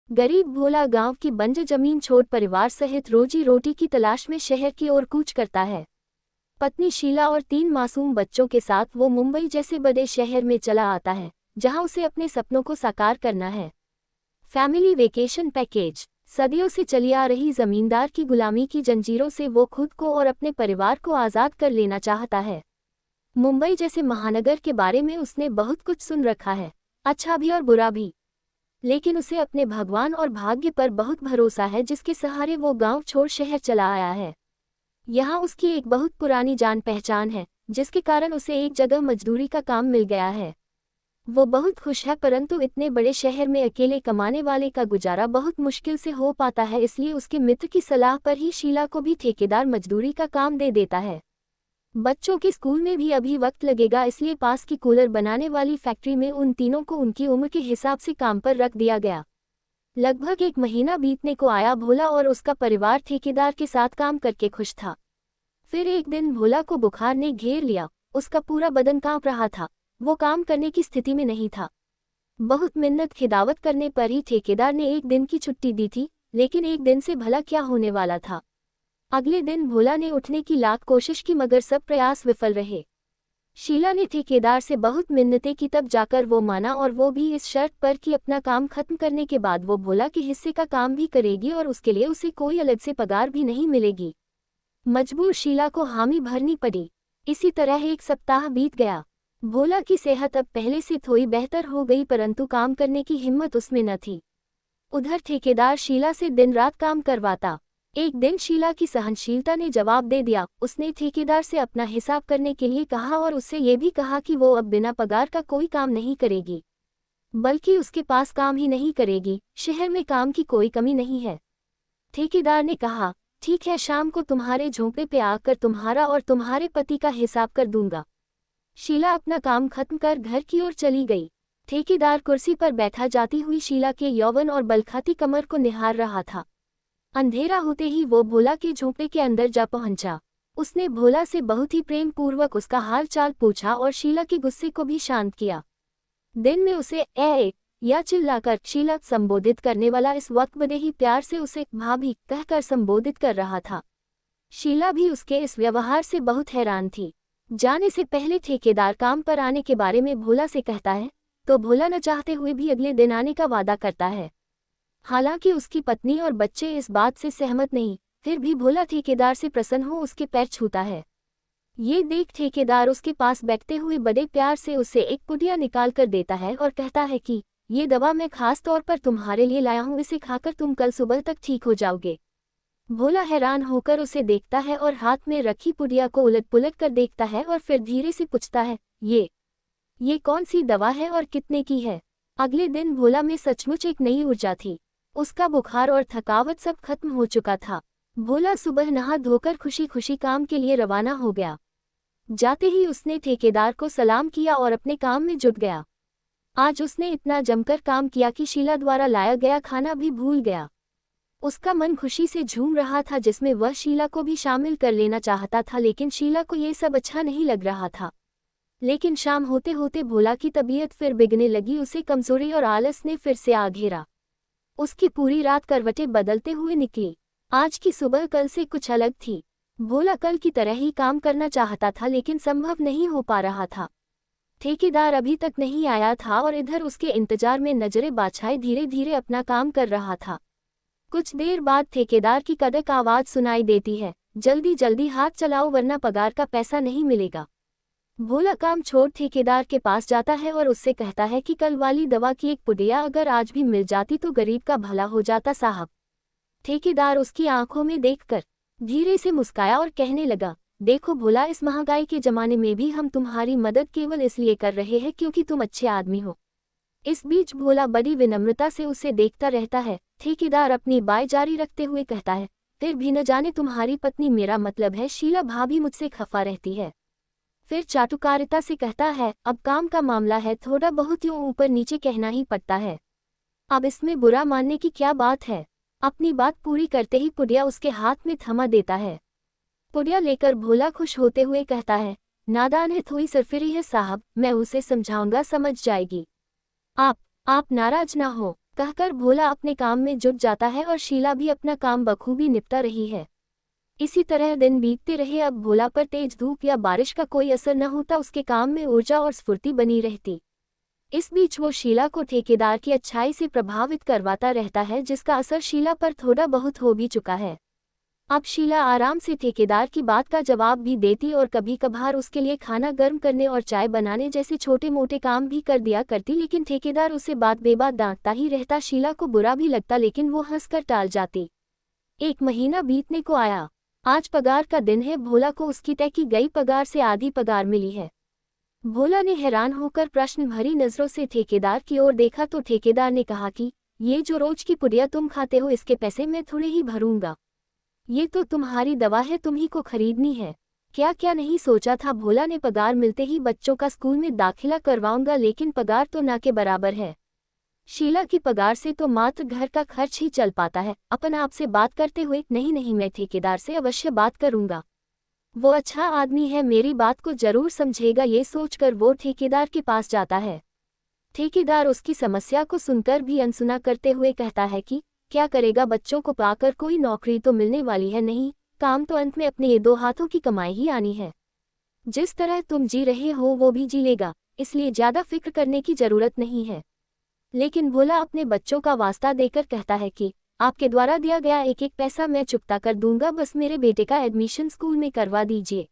गरीब भोला गांव की बंजर जमीन छोड़ परिवार सहित रोजी रोटी की तलाश में शहर की ओर कूच करता है। पत्नी शीला और 3 मासूम बच्चों के साथ वो मुंबई जैसे बड़े शहर में चला आता है, जहां उसे अपने सपनों को साकार करना है। Family vacation package. सदियों से चली आ रही जमींदार की गुलामी की जंजीरों से वो खुद को और अपने परिवार को आज़ाद कर लेना चाहता है। मुंबई जैसे महानगर के बारे में उसने बहुत कुछ सुन रखा है, अच्छा भी और बुरा भी। लेकिन उसे अपने भगवान और भाग्य पर बहुत भरोसा है, जिसके सहारे वो गांव छोड़ शहर चला आया है। यहाँ उसकी एक बहुत पुरानी जान पहचान है, जिसके कारण उसे एक जगह मजदूरी का काम मिल गया है। वो बहुत खुश है, परंतु इतने बड़े शहर में अकेले कमाने वाले का गुजारा बहुत मुश्किल से हो पाता है। इसलिए उसके मित्र की सलाह पर ही शीला को भी ठेकेदार मजदूरी का काम दे देता है। बच्चों के स्कूल में भी अभी वक्त लगेगा, इसलिए पास की कूलर बनाने वाली फैक्ट्री में उन तीनों को उनकी उम्र के हिसाब से काम पर रख दिया गया। लगभग 1 महीना बीतने को आया। भोला और उसका परिवार ठेकेदार के साथ काम करके खुश था। फिर एक दिन भोला को बुखार ने घेर लिया। उसका पूरा बदन कांप रहा था। वो काम करने की स्थिति में नहीं था। बहुत मिन्नत खिदावत करने पर ही ठेकेदार ने एक दिन की छुट्टी दी थी, लेकिन एक दिन से भला क्या होने वाला था। अगले दिन भोला ने उठने की लाख कोशिश की, मगर सब प्रयास विफल रहे। शीला ने ठेकेदार से बहुत मिन्नतें की, तब जाकर वो माना, और वो भी इस शर्त पर कि अपना काम खत्म करने के बाद वो भोला के हिस्से का काम भी करेगी और उसके लिए उसे कोई अलग से पगार भी नहीं मिलेगी। मजबूर शीला को हामी भरनी पड़ी। इसी तरह 1 सप्ताह बीत गया। भोला की सेहत अब पहले से थोड़ी बेहतर हो गई, परंतु काम करने की हिम्मत उसमें न थी। उधर ठेकेदार शीला से दिन रात काम करवाता। एक दिन शीला की सहनशीलता ने जवाब दे दिया। उसने ठेकेदार से अपना हिसाब करने के लिए कहा और उससे ये भी कहा कि वो अब बिना पगार का कोई काम नहीं करेगी, बल्कि उसके पास काम ही नहीं करेगी। शहर में काम की कोई कमी नहीं है। ठेकेदार ने कहा, ठीक है, शाम को तुम्हारे झोंपड़े पे आकर तुम्हारा और तुम्हारे पति का हिसाब कर दूंगा। शीला अपना काम खत्म कर घर की ओर चली गई। ठेकेदार कुर्सी पर बैठा जाती हुई शीला के यौवन और बलखाती कमर को निहार रहा था। अंधेरा होते ही वो भोला के झोंपड़े के अंदर जा पहुंचा। उसने भोला से बहुत ही प्रेम पूर्वक उसका हाल चाल पूछा और शीला के गुस्से को भी शांत किया। दिन में उसे ए या चिल्लाकर शीला संबोधित करने वाला इस वक्त बड़े ही प्यार से उसे भाभी कहकर संबोधित कर रहा था। शीला भी उसके इस व्यवहार से बहुत हैरान थी। जाने से पहले ठेकेदार काम पर आने के बारे में भोला से कहता है, तो भोला न चाहते हुए भी अगले दिन आने का वादा करता है। हालांकि उसकी पत्नी और बच्चे इस बात से सहमत नहीं, फिर भी भोला ठेकेदार से प्रसन्न हो उसके पैर छूता है। ये देख ठेकेदार उसके पास बैठते हुए बड़े प्यार से उसे एक पुड़िया निकाल कर देता है और कहता है कि ये दवा मैं खास तौर पर तुम्हारे लिए लाया हूँ, इसे खाकर तुम कल सुबह तक ठीक हो जाओगे। भोला हैरान होकर उसे देखता है और हाथ में रखी पुड़िया को उलट पुलट कर देखता है और फिर धीरे से पूछता है, ये कौन सी दवा है और कितने की है। अगले दिन भोला में सचमुच एक नई ऊर्जा थी। उसका बुखार और थकावट सब खत्म हो चुका था। भोला सुबह नहा धोकर खुशी खुशी काम के लिए रवाना हो गया। जाते ही उसने ठेकेदार को सलाम किया और अपने काम में जुट गया। आज उसने इतना जमकर काम किया कि शीला द्वारा लाया गया खाना भी भूल गया। उसका मन खुशी से झूम रहा था, जिसमें वह शीला को भी शामिल कर लेना चाहता था, लेकिन शीला को ये सब अच्छा नहीं लग रहा था। लेकिन शाम होते होते भोला की तबीयत फिर बिगड़ने लगी। उसे कमजोरी और आलस ने फिर से आ घेरा। उसकी पूरी रात करवटें बदलते हुए निकली। आज की सुबह कल से कुछ अलग थी। भोला कल की तरह ही काम करना चाहता था, लेकिन संभव नहीं हो पा रहा था। ठेकेदार अभी तक नहीं आया था और इधर उसके इंतजार में नजरे बाछाए धीरे धीरे अपना काम कर रहा था। कुछ देर बाद ठेकेदार की कड़क आवाज सुनाई देती है, जल्दी जल्दी हाथ चलाओ वरना पगार का पैसा नहीं मिलेगा। भोला काम छोड़ ठेकेदार के पास जाता है और उससे कहता है कि कल वाली दवा की एक पुड़िया अगर आज भी मिल जाती तो गरीब का भला हो जाता साहब। ठेकेदार उसकी आंखों में देखकर धीरे से मुस्काया और कहने लगा, देखो भोला, इस महंगाई के जमाने में भी हम तुम्हारी मदद केवल इसलिए कर रहे हैं क्योंकि तुम अच्छे आदमी हो। इस बीच भोला बड़ी विनम्रता से उसे देखता रहता है। ठेकेदार अपनी बात जारी रखते हुए कहता है, फिर भी न जाने तुम्हारी पत्नी, मेरा मतलब है शीला भाभी, मुझसे खफा रहती है। फिर चाटुकारिता से कहता है, अब काम का मामला है, थोड़ा बहुत यूं ऊपर नीचे कहना ही पड़ता है। अब इसमें बुरा मानने की क्या बात है। अपनी बात पूरी करते ही पुड़िया उसके हाथ में थमा देता है। पुड़िया लेकर भोला खुश होते हुए कहता है, नादान है, थोड़ी सरफिरी है साहब, मैं उसे समझाऊंगा, समझ जाएगी। आप नाराज ना हो। कहकर भोला अपने काम में जुट जाता है और शीला भी अपना काम बखूबी निपटा रही है। इसी तरह दिन बीतते रहे। अब भोला पर तेज धूप या बारिश का कोई असर न होता, उसके काम में ऊर्जा और स्फूर्ति बनी रहती। इस बीच वो शीला को ठेकेदार की अच्छाई से प्रभावित करवाता रहता है, जिसका असर शीला पर थोड़ा बहुत हो भी चुका है। अब शीला आराम से ठेकेदार की बात का जवाब भी देती और कभी कभार उसके लिए खाना गर्म करने और चाय बनाने जैसे छोटे मोटे काम भी कर दिया करती, लेकिन ठेकेदार उसे बात बेबात डांटता ही रहता। शीला को बुरा भी लगता, लेकिन वो हंसकर टाल जाती। 1 महीना बीतने को आया। आज पगार का दिन है। भोला को उसकी तय की गई पगार से आधी पगार मिली है। भोला ने हैरान होकर प्रश्न भरी नजरों से ठेकेदार की ओर देखा तो ठेकेदार ने कहा कि ये जो रोज की पुड़िया तुम खाते हो, इसके पैसे मैं थोड़े ही भरूंगा। ये तो तुम्हारी दवा है, तुम्ही को खरीदनी है। क्या क्या नहीं सोचा था। भोला ने पगार मिलते ही बच्चों का स्कूल में दाखिला करवाऊंगा, लेकिन पगार तो ना के बराबर है। शीला की पगार से तो मात्र घर का खर्च ही चल पाता है। अपन आपसे बात करते हुए, नहीं नहीं, मैं ठेकेदार से अवश्य बात करूंगा। वो अच्छा आदमी है, मेरी बात को जरूर समझेगा। ये सोचकर वो ठेकेदार के पास जाता है। ठेकेदार उसकी समस्या को सुनकर भी अनसुना करते हुए कहता है कि क्या करेगा, बच्चों को पाकर कोई नौकरी तो मिलने वाली है नहीं, काम तो अंत में अपने ये 2 हाथों की कमाई ही आनी है। जिस तरह तुम जी रहे हो वो भी जी लेगा, इसलिए ज्यादा फिक्र करने की जरूरत नहीं है। लेकिन भोला अपने बच्चों का वास्ता देकर कहता है कि आपके द्वारा दिया गया एक एक पैसा मैं चुकता कर दूंगा, बस मेरे बेटे का एडमिशन स्कूल में करवा दीजिए।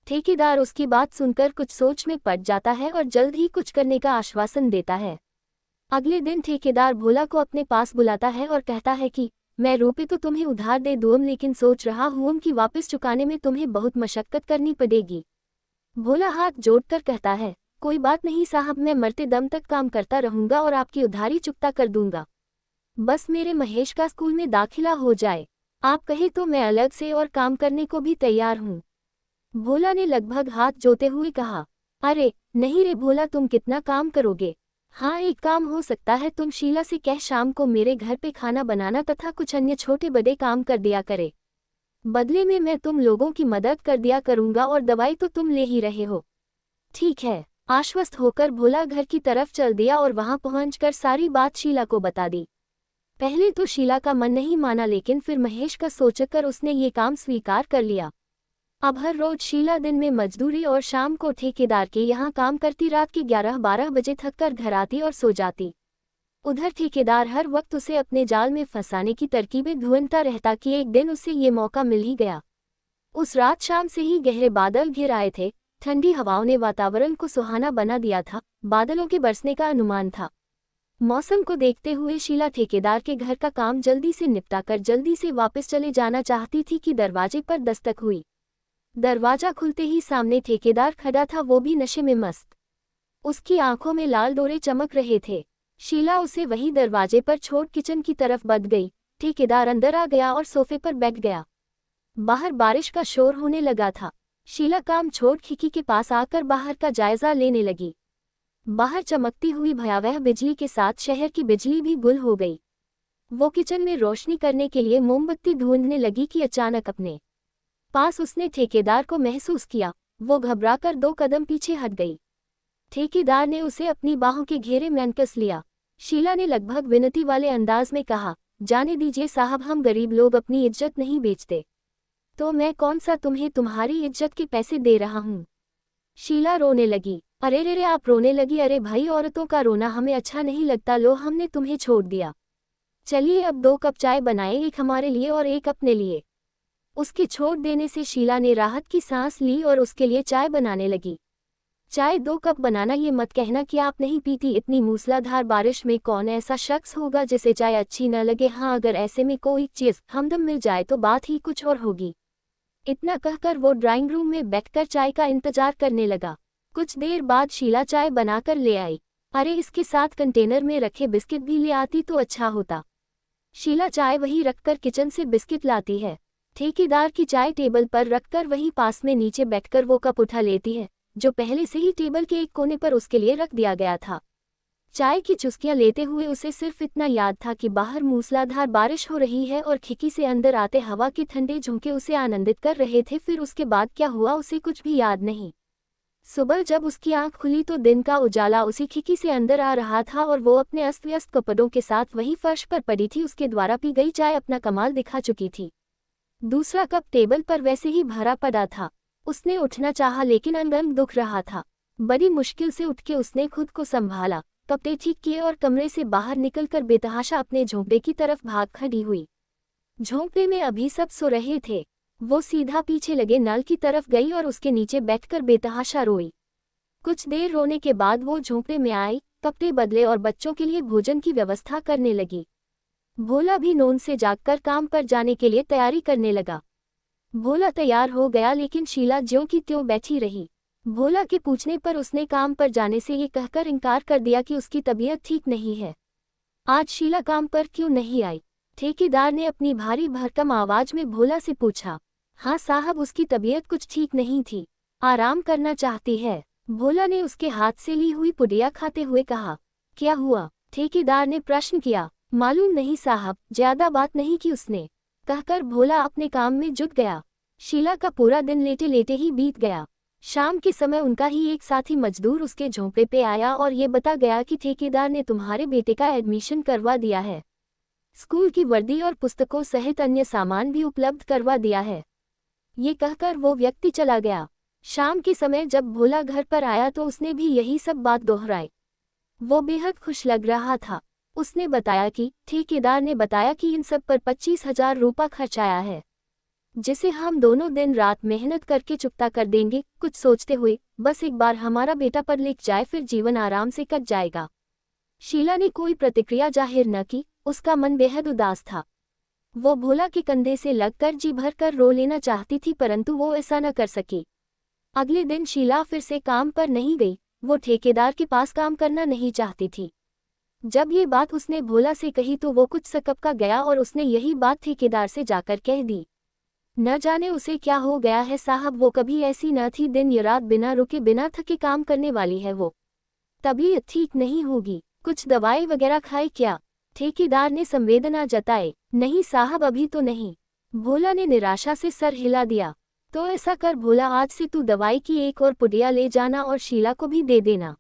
ठेकेदार उसकी बात सुनकर कुछ सोच में पड़ जाता है और जल्द ही कुछ करने का आश्वासन देता है। अगले दिन ठेकेदार भोला को अपने पास बुलाता है और कहता है कि मैं रुपए तो तुम्हें उधार दे दूँ, लेकिन सोच रहा हूँ कि वापस चुकाने में तुम्हें बहुत मशक्कत करनी पड़ेगी। भोला हाथ जोड़कर कहता है, कोई बात नहीं साहब, मैं मरते दम तक काम करता रहूंगा और आपकी उधारी चुकता कर दूंगा। बस मेरे महेश का स्कूल में दाखिला हो जाए। आप कहे तो मैं अलग से और काम करने को भी तैयार हूँ। भोला ने लगभग हाथ जोते हुए कहा, अरे नहीं रे भोला, तुम कितना काम करोगे। हाँ, एक काम हो सकता है, तुम शीला से कह शाम को मेरे घर पे खाना बनाना तथा कुछ अन्य छोटे बड़े काम कर दिया करे। बदले में मैं तुम लोगों की मदद कर दिया करूंगा और दवाई तो तुम ले ही रहे हो। ठीक है। आश्वस्त होकर भोला घर की तरफ चल दिया और वहां पहुंचकर सारी बात शीला को बता दी। पहले तो शीला का मन नहीं माना, लेकिन फिर महेश का सोचकर उसने ये काम स्वीकार कर लिया। अब हर रोज शीला दिन में मजदूरी और शाम को ठेकेदार के यहाँ काम करती, रात के 11-12 बजे थक कर घर आती और सो जाती। उधर ठेकेदार हर वक्त उसे अपने जाल में फंसाने की तरकीबें ढूंढता रहता कि एक दिन उसे ये मौका मिल ही गया। उस रात शाम से ही गहरे बादल घिर आए थे। ठंडी हवाओं ने वातावरण को सुहाना बना दिया था। बादलों के बरसने का अनुमान था। मौसम को देखते हुए शीला ठेकेदार के घर का काम जल्दी से निपटाकर जल्दी से वापस चले जाना चाहती थी कि दरवाजे पर दस्तक हुई। दरवाजा खुलते ही सामने ठेकेदार खड़ा था, वो भी नशे में मस्त। उसकी आंखों में लाल डोरे चमक रहे थे। शीला उसे वही दरवाजे पर छोड़ किचन की तरफ बढ़ गई। ठेकेदार अंदर आ गया और सोफे पर बैठ गया। बाहर बारिश का शोर होने लगा था। शीला काम छोड़ खिड़की के पास आकर बाहर का जायजा लेने लगी। बाहर चमकती हुई भयावह बिजली के साथ शहर की बिजली भी गुल हो गई। वो किचन में रोशनी करने के लिए मोमबत्ती ढूंढने लगी कि अचानक अपने पास उसने ठेकेदार को महसूस किया। वो घबराकर 2 कदम पीछे हट गई। ठेकेदार ने उसे अपनी बाहों के घेरे में कस लिया। शीला ने लगभग विनती वाले अंदाज में कहा, जाने दीजिए साहब, हम गरीब लोग अपनी इज्जत नहीं बेचते। तो मैं कौन सा तुम्हें तुम्हारी इज्जत के पैसे दे रहा हूँ। शीला रोने लगी। अरे रे रे, आप रोने लगी। अरे भाई, औरतों का रोना हमें अच्छा नहीं लगता। लो, हमने तुम्हें छोड़ दिया। चलिए अब 2 कप चाय बनाएं, एक हमारे लिए और एक अपने लिए। उसके छोड़ देने से शीला ने राहत की सांस ली और उसके लिए चाय बनाने लगी। चाय 2 कप बनाना, ये मत कहना कि आप नहीं पीती। इतनी मूसलाधार बारिश में कौन ऐसा शख्स होगा जिसे चाय अच्छी न लगे। हाँ, अगर ऐसे में कोई चीज़ हमदम मिल जाए तो बात ही कुछ और होगी। इतना कहकर वो ड्राइंग रूम में बैठकर चाय का इंतजार करने लगा। कुछ देर बाद शीला चाय बनाकर ले आई। अरे, इसके साथ कंटेनर में रखे बिस्किट भी ले आती तो अच्छा होता। शीला चाय वहीं रखकर किचन से बिस्किट लाती है। ठेकेदार की चाय टेबल पर रखकर वहीं पास में नीचे बैठकर वो कप उठा लेती है, जो पहले से ही टेबल के एक कोने पर उसके लिए रख दिया गया था। चाय की चुस्कियां लेते हुए उसे सिर्फ इतना याद था कि बाहर मूसलाधार बारिश हो रही है और खिड़की से अंदर आते हवा के ठंडे झोंके उसे आनंदित कर रहे थे। फिर उसके बाद क्या हुआ उसे कुछ भी याद नहीं। सुबह जब उसकी आंख खुली तो दिन का उजाला उसी खिड़की से अंदर आ रहा था और वो अपने अस्त व्यस्त कपड़ों के साथ वही फर्श पर पड़ी थी। उसके द्वारा पी गई चाय अपना कमाल दिखा चुकी थी। दूसरा कप टेबल पर वैसे ही भरा पड़ा था। उसने उठना चाहा लेकिन अंग दुख रहा था। बड़ी मुश्किल से उठ के उसने खुद को संभाला, कपड़े ठीक किए और कमरे से बाहर निकलकर बेतहाशा अपने झोंपड़े की तरफ भाग खड़ी हुई। झोंपड़े में अभी सब सो रहे थे। वो सीधा पीछे लगे नल की तरफ गई और उसके नीचे बैठकर बेतहाशा रोई। कुछ देर रोने के बाद वो झोंपड़े में आई, कपड़े बदले और बच्चों के लिए भोजन की व्यवस्था करने लगी। भोला भी नींद से जागकर काम पर जाने के लिए तैयारी करने लगा। भोला तैयार हो गया लेकिन शीला ज्यों की त्यों बैठी रही। भोला के पूछने पर उसने काम पर जाने से ये कहकर इनकार कर दिया कि उसकी तबीयत ठीक नहीं है। आज शीला काम पर क्यों नहीं आई? ठेकेदार ने अपनी भारी भरकम आवाज में भोला से पूछा। हाँ साहब, उसकी तबीयत कुछ ठीक नहीं थी, आराम करना चाहती है। भोला ने उसके हाथ से ली हुई पुड़िया खाते हुए कहा। क्या हुआ? ठेकेदार ने प्रश्न किया। मालूम नहीं साहब, ज्यादा बात नहीं की उसने, कहकर भोला अपने काम में जुट गया। शीला का पूरा दिन लेटे लेटे ही बीत गया। शाम के समय उनका ही एक साथी मजदूर उसके झोंपड़े पे आया और ये बता गया कि ठेकेदार ने तुम्हारे बेटे का एडमिशन करवा दिया है। स्कूल की वर्दी और पुस्तकों सहित अन्य सामान भी उपलब्ध करवा दिया है। ये कहकर वो व्यक्ति चला गया। शाम के समय जब भोला घर पर आया तो उसने भी यही सब बात दोहराई। वो बेहद खुश लग रहा था। उसने बताया कि ठेकेदार ने बताया कि इन सब पर 25,000 रुपये खर्च आया है, जिसे हम दोनों दिन रात मेहनत करके चुकता कर देंगे। कुछ सोचते हुए, बस एक बार हमारा बेटा पढ़ लिख जाए फिर जीवन आराम से कट जाएगा। शीला ने कोई प्रतिक्रिया जाहिर न की, उसका मन बेहद उदास था। वो भोला के कंधे से लगकर जी भर कर रो लेना चाहती थी परंतु वो ऐसा न कर सकी। अगले दिन शीला फिर से काम पर नहीं गई। वो ठेकेदार के पास काम करना नहीं चाहती थी। जब ये बात उसने भोला से कही तो वो कुछ सकपका गया और उसने यही बात ठेकेदार से जाकर कह दी। न जाने उसे क्या हो गया है साहब, वो कभी ऐसी न थी। दिन या रात बिना रुके बिना थके काम करने वाली है वो। तबीयत ठीक नहीं होगी, कुछ दवाई वगैरह खाए क्या? ठेकेदार ने संवेदना जताए। नहीं साहब, अभी तो नहीं। भोला ने निराशा से सर हिला दिया। तो ऐसा कर भोला, आज से तू दवाई की एक और पुड़िया ले जाना और शीला को भी दे देना।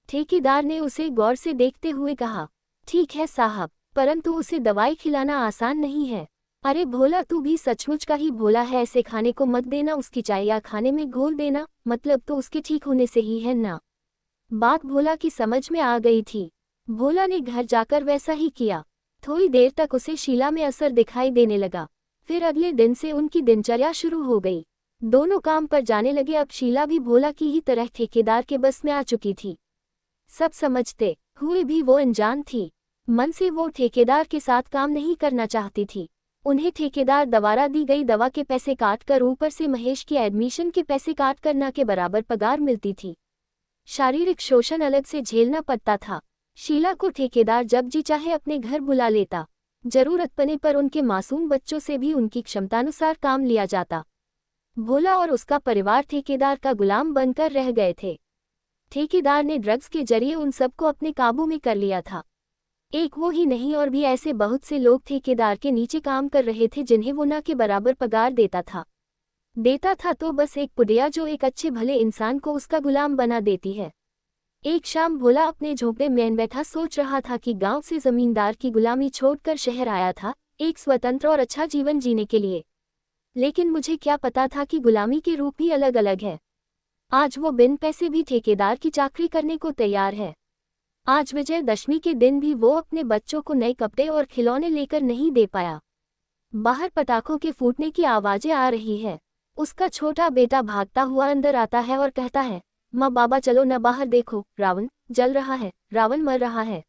ठेकेदार ने उसे गौर से देखते हुए कहा। ठीक है साहब, परंतु उसे दवाई खिलाना आसान नहीं है। अरे भोला, तू भी सचमुच का ही भोला है। ऐसे खाने को मत देना, उसकी चाय या खाने में घोल देना, मतलब तो उसके ठीक होने से ही है ना। बात भोला की समझ में आ गई थी। भोला ने घर जाकर वैसा ही किया। थोड़ी देर तक उसे शीला में असर दिखाई देने लगा। फिर अगले दिन से उनकी दिनचर्या शुरू हो गई। दोनों काम पर जाने लगे। अब शीला भी भोला की ही तरह ठेकेदार के बस में आ चुकी थी। सब समझते हुए भी वो अनजान थी। मन से वो ठेकेदार के साथ काम नहीं करना चाहती थी। उन्हें ठेकेदार द्वारा दी गई दवा के पैसे काटकर ऊपर से महेश के एडमिशन के पैसे काटकर न के बराबर पगार मिलती थी। शारीरिक शोषण अलग से झेलना पड़ता था। शीला को ठेकेदार जब जी चाहे अपने घर बुला लेता। जरूरत पड़ने पर उनके मासूम बच्चों से भी उनकी क्षमतानुसार काम लिया जाता। भोला और उसका परिवार ठेकेदार का गुलाम बनकर रह गए थे। ठेकेदार ने ड्रग्स के जरिए उन सबको अपने काबू में कर लिया था। एक वो ही नहीं और भी ऐसे बहुत से लोग ठेकेदार के नीचे काम कर रहे थे जिन्हें वो न के बराबर पगार देता था तो बस एक पुड़िया जो एक अच्छे भले इंसान को उसका गुलाम बना देती है। एक शाम भोला अपने झोंपड़े में बैठा सोच रहा था कि गांव से जमींदार की गुलामी छोड़कर शहर आया था, एक स्वतंत्र और अच्छा जीवन जीने के लिए। लेकिन मुझे क्या पता था कि गुलामी के रूप भी अलग अलग है। आज वो बिन पैसे भी ठेकेदार की चाकरी करने को तैयार है। आज विजयदशमी के दिन भी वो अपने बच्चों को नए कपड़े और खिलौने लेकर नहीं दे पाया। बाहर पटाखों के फूटने की आवाजें आ रही है। उसका छोटा बेटा भागता हुआ अंदर आता है और कहता है, माँ बाबा चलो न बाहर देखो, रावण जल रहा है, रावण मर रहा है।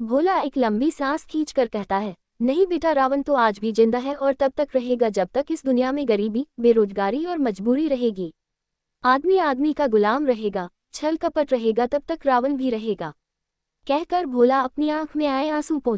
भोला एक लंबी सांस खींचकर कहता है, नहीं बेटा, रावण तो आज भी जिंदा है और तब तक रहेगा जब तक इस दुनिया में गरीबी, बेरोजगारी और मजबूरी रहेगी। आदमी आदमी का गुलाम रहेगा, छल कपट रहेगा, तब तक रावण भी रहेगा। कहकर भोला अपनी आंख में आए आंसू पोंछ